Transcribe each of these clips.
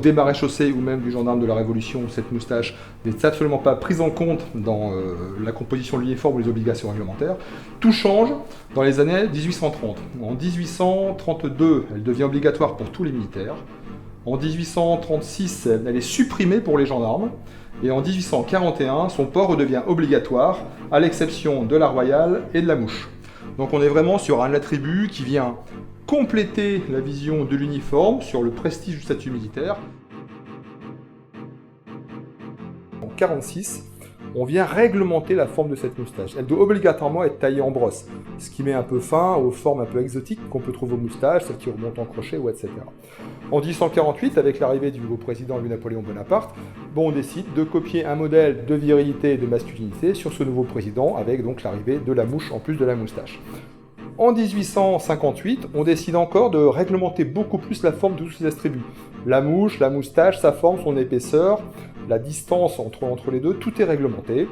des maréchaussées ou même du gendarme de la Révolution, cette moustache n'est absolument pas prise en compte dans la composition de l'uniforme ou les obligations réglementaires. Tout change dans les années 1830. En 1832, elle devient obligatoire pour tous les militaires. En 1836, elle est supprimée pour les gendarmes. Et en 1841, son port redevient obligatoire, à l'exception de la royale et de la mouche. Donc on est vraiment sur un attribut qui vient compléter la vision de l'uniforme sur le prestige du statut militaire. En 1946, on vient réglementer la forme de cette moustache. Elle doit obligatoirement être taillée en brosse, ce qui met un peu fin aux formes un peu exotiques qu'on peut trouver aux moustaches, celles qui remontent en crochet, ou etc. En 1848, avec l'arrivée du nouveau président Louis-Napoléon Bonaparte, on décide de copier un modèle de virilité et de masculinité sur ce nouveau président, avec donc l'arrivée de la mouche en plus de la moustache. En 1858, on décide encore de réglementer beaucoup plus la forme de tous ces attributs. La mouche, la moustache, sa forme, son épaisseur, la distance entre les deux, tout est réglementé.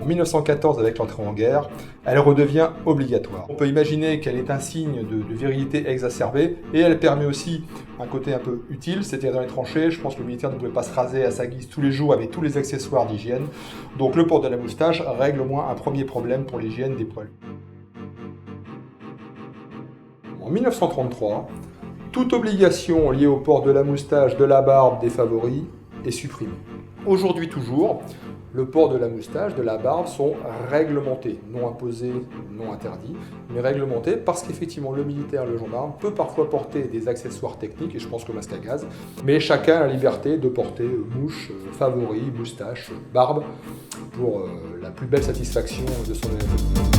En 1914, avec l'entrée en guerre, elle redevient obligatoire. On peut imaginer qu'elle est un signe de virilité exacerbée et elle permet aussi un côté un peu utile, c'est-à-dire dans les tranchées, je pense que le militaire ne pouvait pas se raser à sa guise tous les jours avec tous les accessoires d'hygiène. Donc le port de la moustache règle au moins un premier problème pour l'hygiène des poils. En 1933, toute obligation liée au port de la moustache, de la barbe, des favoris est supprimée. Aujourd'hui toujours, le port de la moustache, de la barbe sont réglementés, non imposés, non interdits, mais réglementés parce qu'effectivement le militaire, le gendarme peut parfois porter des accessoires techniques, et je pense que masque à gaz, mais chacun a la liberté de porter mouche, favoris, moustache, barbe, pour la plus belle satisfaction de son élève.